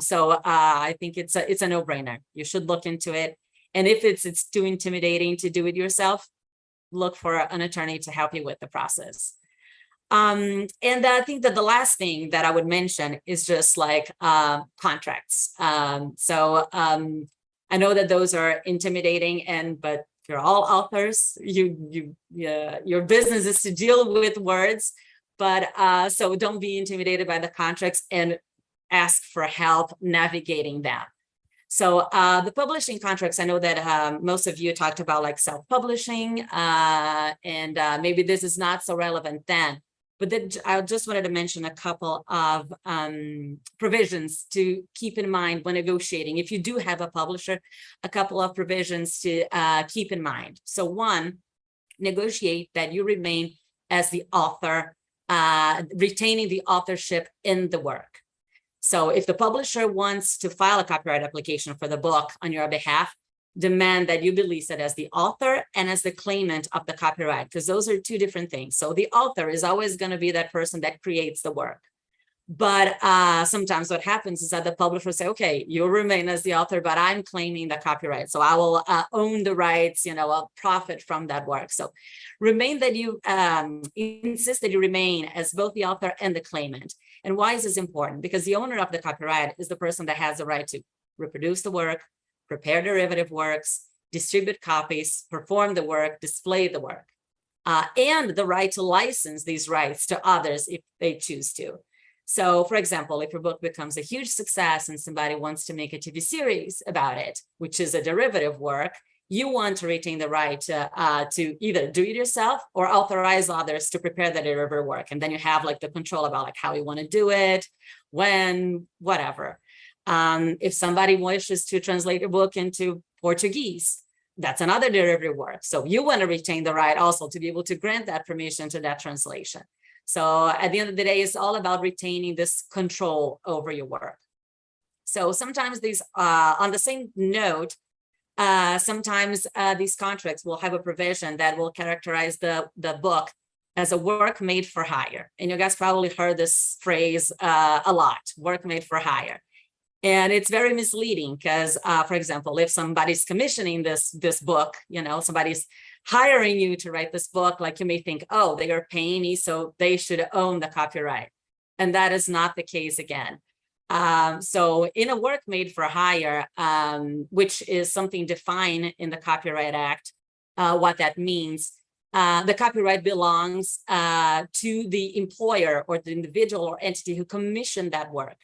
So I think it's a no-brainer. You should look into it. And if it's too intimidating to do it yourself, look for an attorney to help you with the process. And I think that the last thing that I would mention is just like contracts. I know that those are intimidating, but you're all authors. Your business is to deal with words, but so don't be intimidated by the contracts and ask for help navigating them. So the publishing contracts, I know that most of you talked about like self-publishing, and maybe this is not so relevant then, but then I just wanted to mention a couple of provisions to keep in mind when negotiating. If you do have a publisher, a couple of provisions to keep in mind. So one, negotiate that you remain as the author, retaining the authorship in the work. So if the publisher wants to file a copyright application for the book on your behalf, demand that you be listed as the author and as the claimant of the copyright, because those are two different things. So the author is always going to be that person that creates the work. But sometimes what happens is that the publisher say, okay, you'll remain as the author, but I'm claiming the copyright. So I will own the rights, I'll profit from that work. So remain that you insist that you remain as both the author and the claimant. And why is this important? Because the owner of the copyright is the person that has the right to reproduce the work, prepare derivative works, distribute copies, perform the work, display the work, and the right to license these rights to others if they choose to. So, for example, if your book becomes a huge success and somebody wants to make a TV series about it, which is a derivative work, you want to retain the right to either do it yourself or authorize others to prepare the derivative work. And then you have like the control about like how you want to do it, when, whatever. If somebody wishes to translate your book into Portuguese, that's another derivative work. So you want to retain the right also to be able to grant that permission to that translation. So at the end of the day, it's all about retaining this control over your work. So sometimes these, on the same note, sometimes these contracts will have a provision that will characterize the book as a work made for hire. And you guys probably heard this phrase a lot, work made for hire. And it's very misleading because, for example, if somebody's commissioning this book, somebody's hiring you to write this book, like you may think, oh, they are paying me, so they should own the copyright. And that is not the case again. So in a work made for hire, which is something defined in the Copyright Act, what that means. The copyright belongs to the employer or the individual or entity who commissioned that work.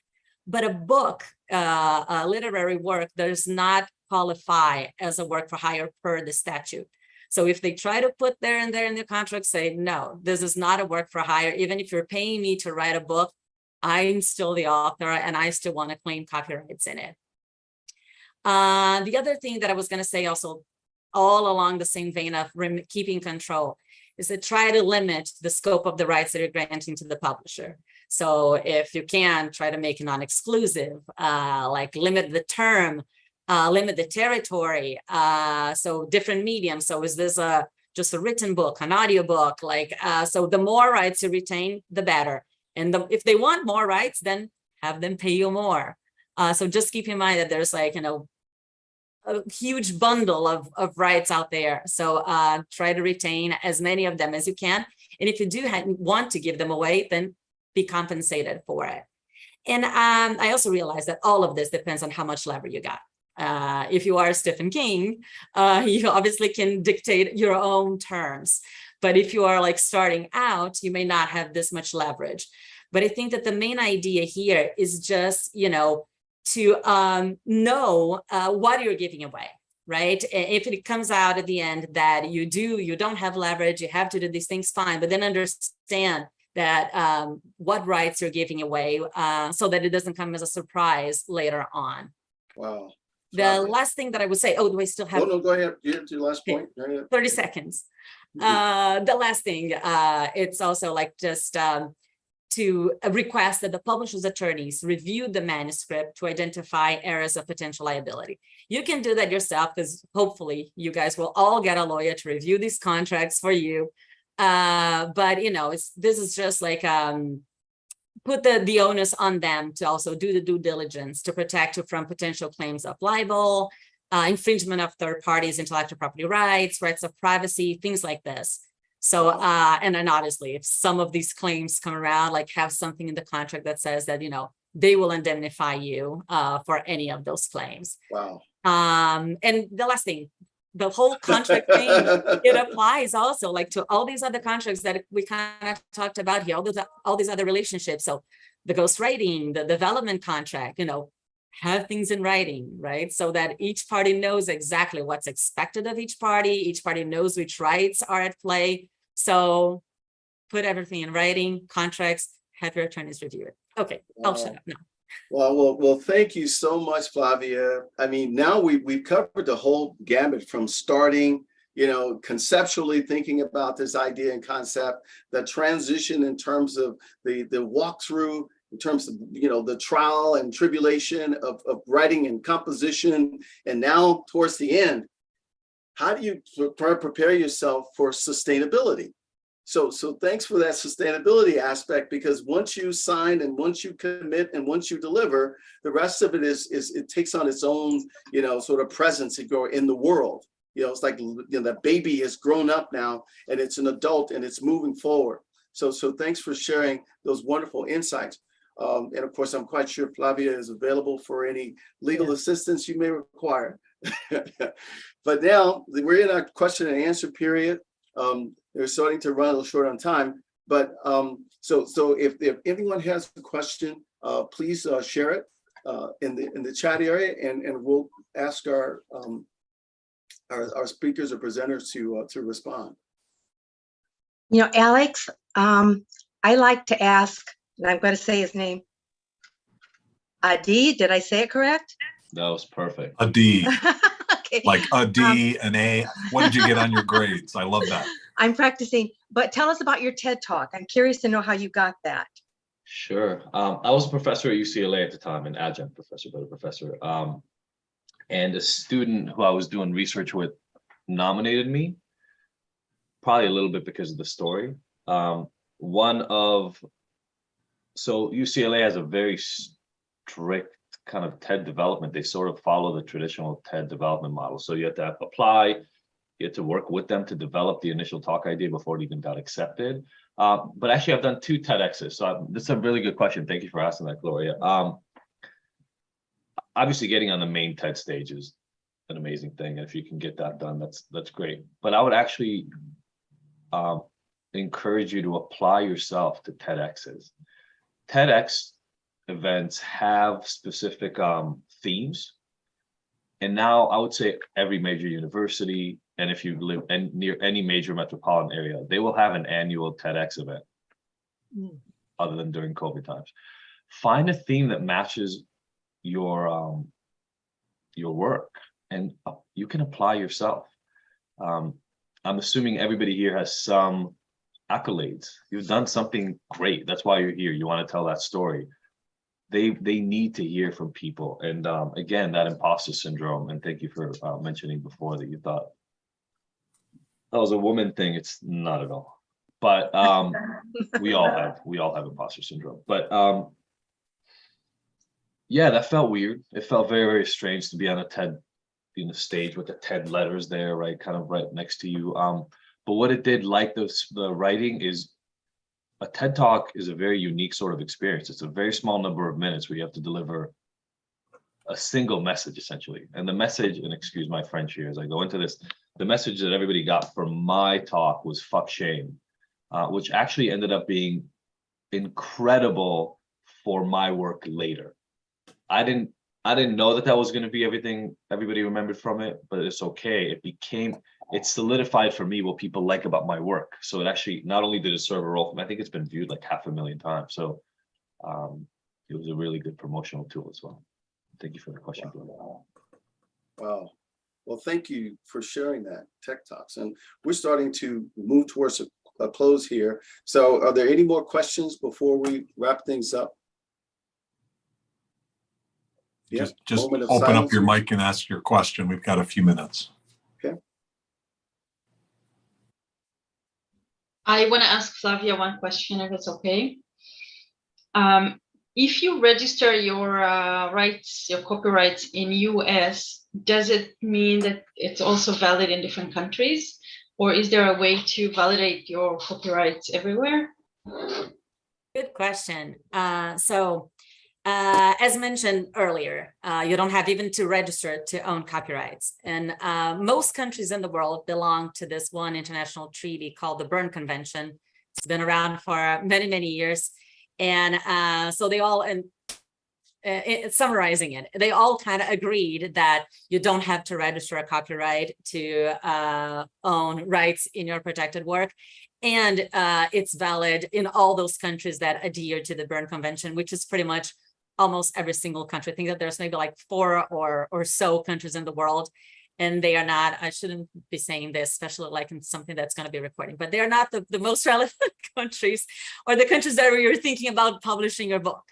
But a book, a literary work, does not qualify as a work for hire per the statute. So if they try to put there in the contract, say, no, this is not a work for hire. Even if you're paying me to write a book, I'm still the author and I still want to claim copyrights in it. The other thing that I was going to say also, all along the same vein of keeping control, is to try to limit the scope of the rights that you're granting to the publisher. So if you can, try to make it non-exclusive, like limit the term, limit the territory, so different mediums. So is this just a written book, an audio book? So the more rights you retain, the better. And if they want more rights, then have them pay you more. So just keep in mind that there's a huge bundle of rights out there. So try to retain as many of them as you can. And if you do want to give them away, then be compensated for it. And I also realized that all of this depends on how much lever you got. If you are Stephen King, you obviously can dictate your own terms. But if you are starting out, you may not have this much leverage. But I think that the main idea here is just, to know what you're giving away, right? If it comes out at the end that you don't have leverage, you have to do these things, fine, but then understand that what rights you're giving away so that it doesn't come as a surprise later on. Wow. The last thing that I would say, do I still have? No, go ahead. You have your last point. 30 seconds. The last thing, it's also just to request that the publisher's attorneys review the manuscript to identify areas of potential liability. You can do that yourself because hopefully you guys will all get a lawyer to review these contracts for you. But this is just put the onus on them to also do the due diligence to protect you from potential claims of libel, infringement of third parties' intellectual property rights, rights of privacy, things like this. So, and then obviously, if some of these claims come around, have something in the contract that says that, they will indemnify you for any of those claims. Wow. And the last thing, the whole contract thing, it applies also to all these other contracts that we kind of talked about here, all these other relationships. So the ghostwriting, the development contract, have things in writing, right? So that each party knows exactly what's expected of each party knows which rights are at play. So put everything in writing, contracts, have your attorneys review it. Okay, I'll shut up now. Well, thank you so much, Flavia. I mean, now we've covered the whole gamut from starting, conceptually thinking about this idea and concept, the transition in terms of the walkthrough, in terms of, the trial and tribulation of writing and composition. And now towards the end, how do you prepare yourself for sustainability? So thanks for that sustainability aspect, because once you sign and once you commit and once you deliver, the rest of it is it takes on its own, sort of presence in the world. It's like, that baby has grown up now and it's an adult and it's moving forward. So thanks for sharing those wonderful insights. And of course, I'm quite sure Flavia is available for any legal assistance you may require. But now we're in our question and answer period. They're starting to run a little short on time, but so if anyone has a question, please share it in the chat area, and we'll ask our speakers or presenters to respond. Alex, I like to ask, and I'm going to say his name. Adi, did I say it correct? That was perfect. Adi. Okay. Like a D, an A. What did you get on your grades? I love that. I'm practicing, but tell us about your TED Talk. I'm curious to know how you got that. Sure. I was a professor at UCLA at the time, an adjunct professor, but a professor. And a student who I was doing research with nominated me, probably a little bit because of the story. So UCLA has a very strict kind of TED development. They sort of follow the traditional TED development model. So you have to apply, you have to work with them to develop the initial talk idea before it even got accepted. But actually I've done 2 TEDx's. So this is a really good question. Thank you for asking that, Gloria. Obviously getting on the main TED stage is an amazing thing. And if you can get that done, that's great. But I would actually encourage you to apply yourself to TEDx's. TEDx events have specific themes. And now I would say every major university, and if you live near any major metropolitan area, they will have an annual TEDx event, other than during COVID times. Find a theme that matches your work, and you can apply yourself. I'm assuming everybody here has some accolades. You've done something great. That's why you're here. You want to tell that story. They need to hear from people. And again, that imposter syndrome, and thank you for mentioning before that you thought that was a woman thing. It's not at all. But we all have imposter syndrome. But yeah, that felt weird. It felt very, very strange to be on a TED, stage with the TED letters there, right, kind of right next to you. But what it did, like the writing, is a TED Talk is a very unique sort of experience. It's a very small number of minutes where you have to deliver a single message, essentially. And the message, and excuse my French here as I go into this, the message that everybody got from my talk was fuck shame, which actually ended up being incredible for my work later. I didn't know that was going to be everything everybody remembered from it, but it's okay. It solidified for me what people like about my work. So it actually, not only did it serve a role for me, I think it's been viewed like 500,000 times. So it was a really good promotional tool as well. Thank you for the question. Wow. Well, thank you for sharing that, Tech Talks. And we're starting to move towards a close here. So are there any more questions before we wrap things up? Yeah, just open up your mic and ask your question. We've got a few minutes. Okay. I want to ask Flavia one question, if it's okay. If you register your rights, your copyrights in US, does it mean that it's also valid in different countries? Or is there a way to validate your copyrights everywhere? Good question. As mentioned earlier, you don't have even to register to own copyrights. And most countries in the world belong to this one international treaty called the Berne Convention. It's been around for many, many years. And so they all, summarizing it, they all kind of agreed that you don't have to register a copyright to own rights in your protected work. And it's valid in all those countries that adhere to the Berne Convention, which is pretty much almost every single country. I think that there's maybe like 4 or so countries in the world, and they are not, I shouldn't be saying this, especially like in something that's going to be recording, but they're not the most relevant countries, or the countries that you're thinking about publishing your book.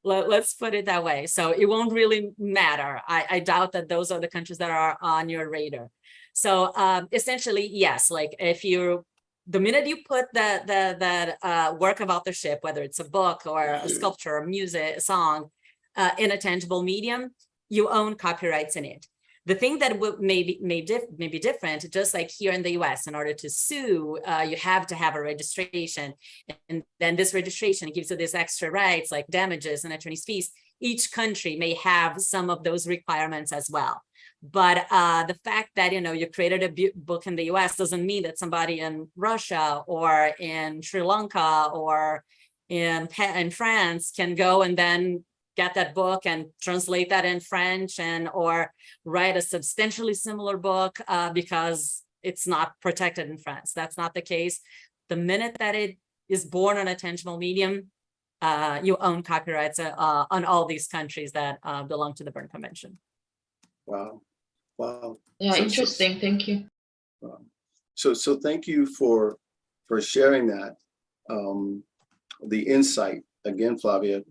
Let's put it that way. So it won't really matter. I doubt that those are the countries that are on your radar. So essentially, yes, like if you, the minute you put that work of authorship, whether it's a book or a sculpture or music, a song, in a tangible medium, you own copyrights in it. The thing that may be different, just like here in the US, in order to sue, you have to have a registration. And then this registration gives you these extra rights like damages and attorney's fees. Each country may have some of those requirements as well. But the fact that, you created a book in the US doesn't mean that somebody in Russia or in Sri Lanka or in France can go and then get that book and translate that in French or write a substantially similar book because it's not protected in France. That's not the case. The minute that it is born on a tangible medium, you own copyrights on all these countries that belong to the Berne Convention. Wow. Wow. Yeah, interesting. Thank you. So thank you for sharing that. The insight again, Flavia.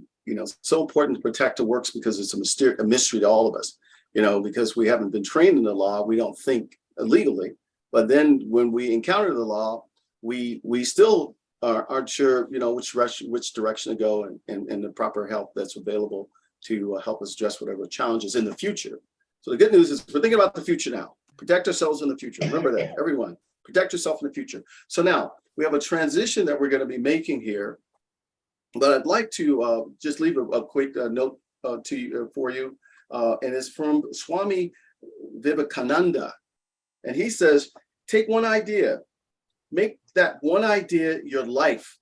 So important to protect the works because it's a mystery to all of us. Because we haven't been trained in the law, we don't think legally. But then when we encounter the law, we still aren't sure, which direction to go and the proper help that's available to help us address whatever challenges in the future. So the good news is we're thinking about the future now. Protect ourselves in the future. Remember that, everyone. Protect yourself in the future. So now we have a transition that we're going to be making here. But I'd like to just leave a quick note for you. And it's from Swami Vivekananda. And he says, take one idea, make that one idea your life.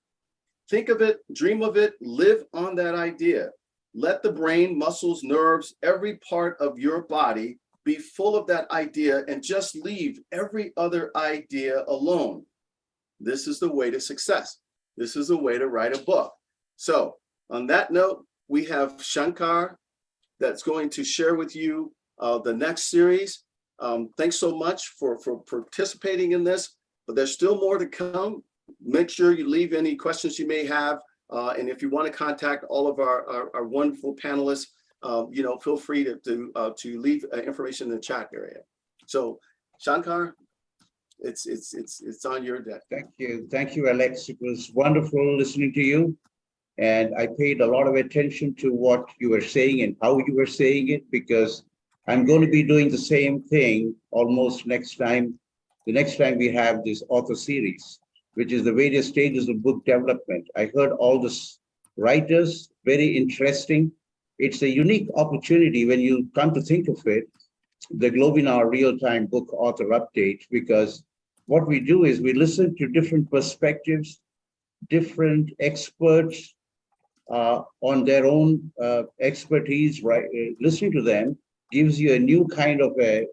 Think of it, dream of it, live on that idea. Let the brain, muscles, nerves, every part of your body be full of that idea and just leave every other idea alone. This is the way to success. This is the way to write a book. So on that note, we have Shankar that's going to share with you the next series. Thanks so much for participating in this, but there's still more to come. Make sure you leave any questions you may have. And if you want to contact all of our wonderful panelists, feel free to leave information in the chat area. So Shankar, it's on your deck. Thank you, Alex. It was wonderful listening to you. And I paid a lot of attention to what you were saying and how you were saying it, because I'm going to be doing the same thing almost the next time we have this author series, which is the various stages of book development. I heard all the writers, very interesting. It's a unique opportunity when you come to think of it, the Globinar real-time book author update, because what we do is we listen to different perspectives, different experts on their own expertise, right? Listening to them gives you a new kind of a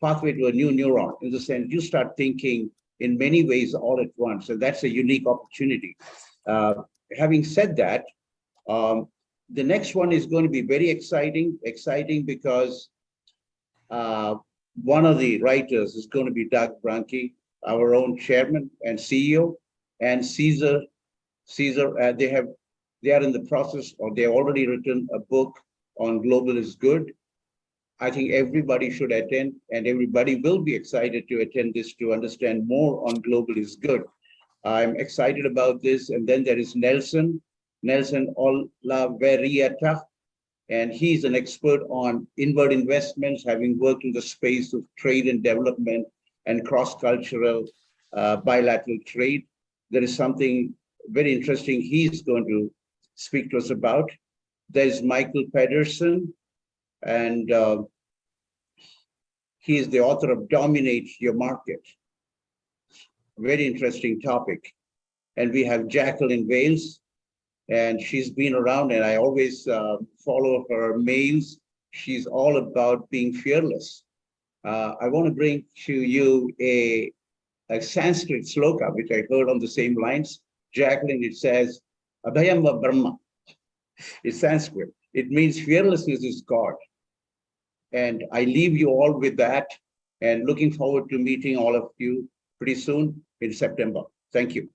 pathway to a new neuron. In the sense, you start thinking in many ways all at once, and that's a unique opportunity. Having said that, the next one is going to be very exciting because one of the writers is going to be Doug Branke, our own chairman and CEO, and Caesar. They are in the process, or they have already written a book on Global is Good. I think everybody should attend, and everybody will be excited to attend this to understand more on Global is Good. I'm excited about this. And then there is Nelson Olaverrieta, and he's an expert on inward investments, having worked in the space of trade and development and cross-cultural bilateral trade. There is something very interesting he's going to speak to us about. There's Michael Pedersen, and he is the author of Dominate Your Market. Very interesting topic. And we have Jacqueline Wales, and she's been around, and I always follow her mails. She's all about being fearless. I want to bring to you a Sanskrit sloka, which I heard on the same lines. Jacqueline, it says, Abhayam Brahma. It's Sanskrit. It means fearlessness is God. And I leave you all with that, and looking forward to meeting all of you pretty soon in September. Thank you.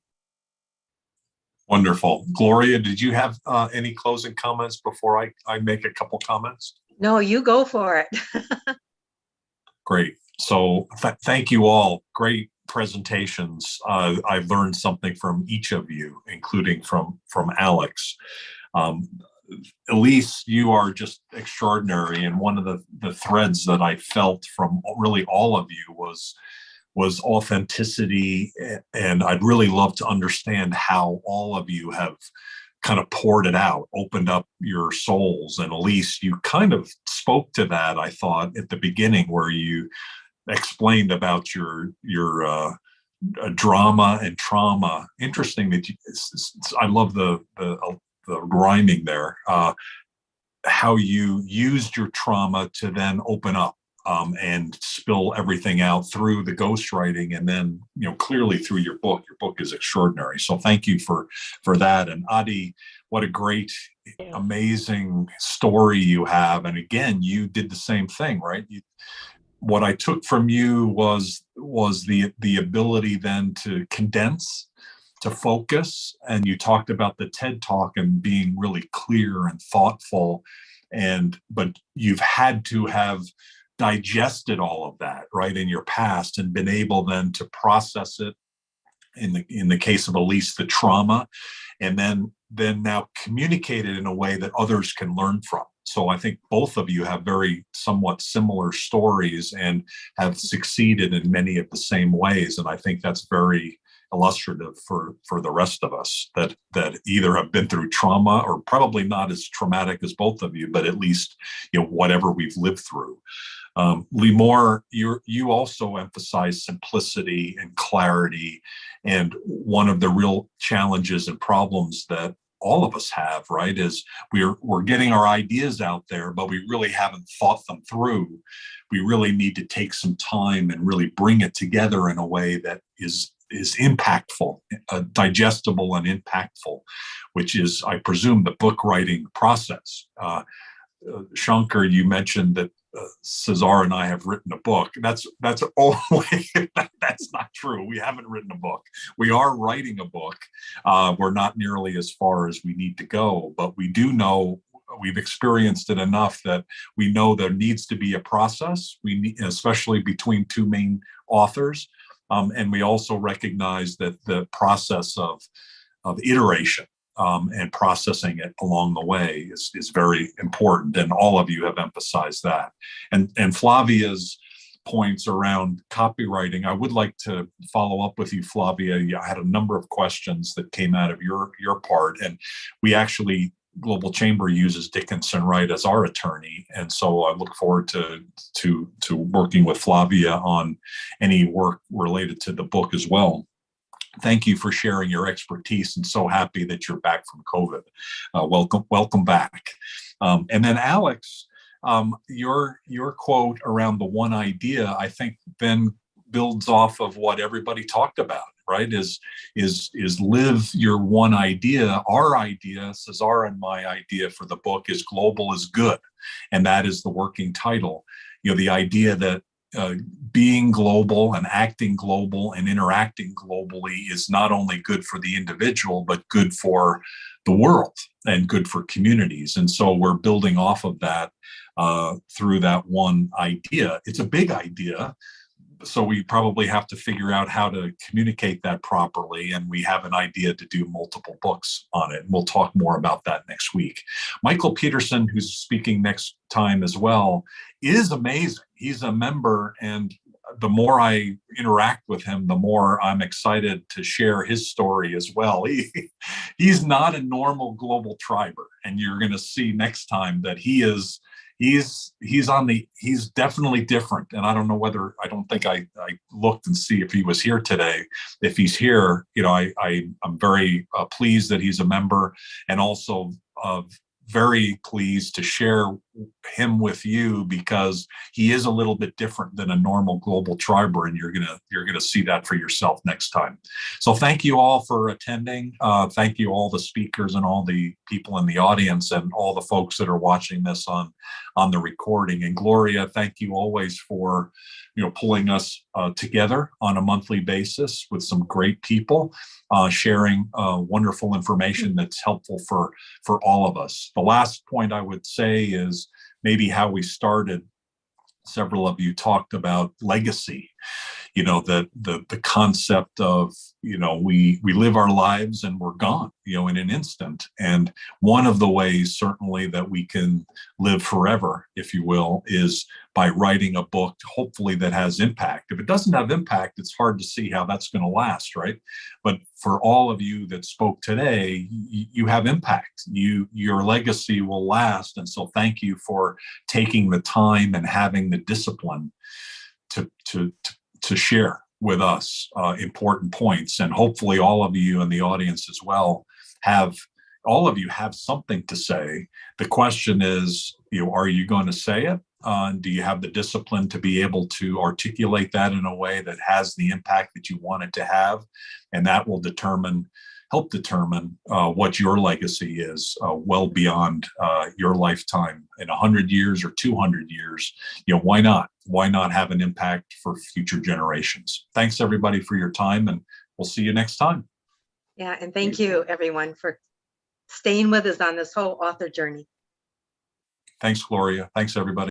Wonderful. Gloria, did you have any closing comments before I make a couple comments? No, you go for it. Great. So thank you all. Great presentations. I've learned something from each of you, including from Alex. Elise, you are just extraordinary. And one of the threads that I felt from really all of you was authenticity. And I'd really love to understand how all of you have kind of poured it out, opened up your souls. And Elise, you kind of spoke to that, I thought, at the beginning, where you explained about your drama and trauma. Interesting that I love the rhyming there, how you used your trauma to then open up and spill everything out through the ghostwriting, and then clearly through your book. Your book is extraordinary. So thank you for that. And Adi, what a great, amazing story you have. And again, you did the same thing, right? What I took from you was the ability then to condense, to focus. And you talked about the TED Talk and being really clear and thoughtful, but you've had to have digested all of that, right, in your past, and been able then to process it, in the case of Elise, the trauma, and then now communicate it in a way that others can learn from. So I think both of you have very somewhat similar stories and have succeeded in many of the same ways. And I think that's very illustrative for the rest of us that either have been through trauma, or probably not as traumatic as both of you, but at least, whatever we've lived through. Limor, you also emphasize simplicity and clarity, and one of the real challenges and problems that all of us have, right, is we're getting our ideas out there, but we really haven't thought them through. We really need to take some time and really bring it together in a way that is impactful, digestible and impactful, which is, I presume, the book writing process. Shankar, you mentioned that Cesar and I have written a book. That's only that's not true. We haven't written a book. We are writing a book. We're not nearly as far as we need to go, but we do know, we've experienced it enough that we know there needs to be a process. We need, especially between two main authors, and we also recognize that the process of iteration and processing it along the way is very important, and all of you have emphasized that. And Flavia's points around copywriting, I would like to follow up with you, Flavia. I had a number of questions that came out of your part, and we actually, Global Chamber uses Dickinson Wright as our attorney, and so I look forward to working with Flavia on any work related to the book as well. Thank you for sharing your expertise, and so happy that you're back from COVID. Welcome back. And then Alex, your quote around the one idea, I think then builds off of what everybody talked about, right? Is live your one idea. Our idea, Cesar and my idea for the book, is global is good, and that is the working title. The idea that being global and acting global and interacting globally is not only good for the individual, but good for the world and good for communities. And so we're building off of that through that one idea. It's a big idea, so we probably have to figure out how to communicate that properly, and we have an idea to do multiple books on it. We'll talk more about that next week. Michael Peterson, who's speaking next time as well, is amazing. He's a member, and the more I interact with him, the more I'm excited to share his story as well. He's not a normal global triber, and you're going to see next time that he's definitely different. And I don't know whether, I don't think I looked and see if he was here today. If he's here, I'm very pleased that he's a member, and also very pleased to share him with you, because he is a little bit different than a normal global triber, and you're gonna see that for yourself next time. So thank you all for attending. Thank you all the speakers and all the people in the audience and all the folks that are watching this on the recording. And Gloria, thank you always for pulling us together on a monthly basis with some great people, sharing wonderful information that's helpful for all of us. The last point I would say is maybe how we started. Several of you talked about legacy, the concept of, we live our lives and we're gone, in an instant. And one of the ways certainly that we can live forever, if you will, is by writing a book, hopefully that has impact. If it doesn't have impact, it's hard to see how that's going to last, right? But for all of you that spoke today, you have impact. Your legacy will last. And so thank you for taking the time and having the discipline to share with us important points. And hopefully all of you in the audience as well have something to say. The question is, are you going to say it? Do you have the discipline to be able to articulate that in a way that has the impact that you want it to have? And that will help determine what your legacy is well beyond your lifetime. In 100 years or 200 years, why not? Why not have an impact for future generations? Thanks everybody for your time, and we'll see you next time. Yeah, and thank you everyone for staying with us on this whole author journey. Thanks, Gloria. Thanks everybody.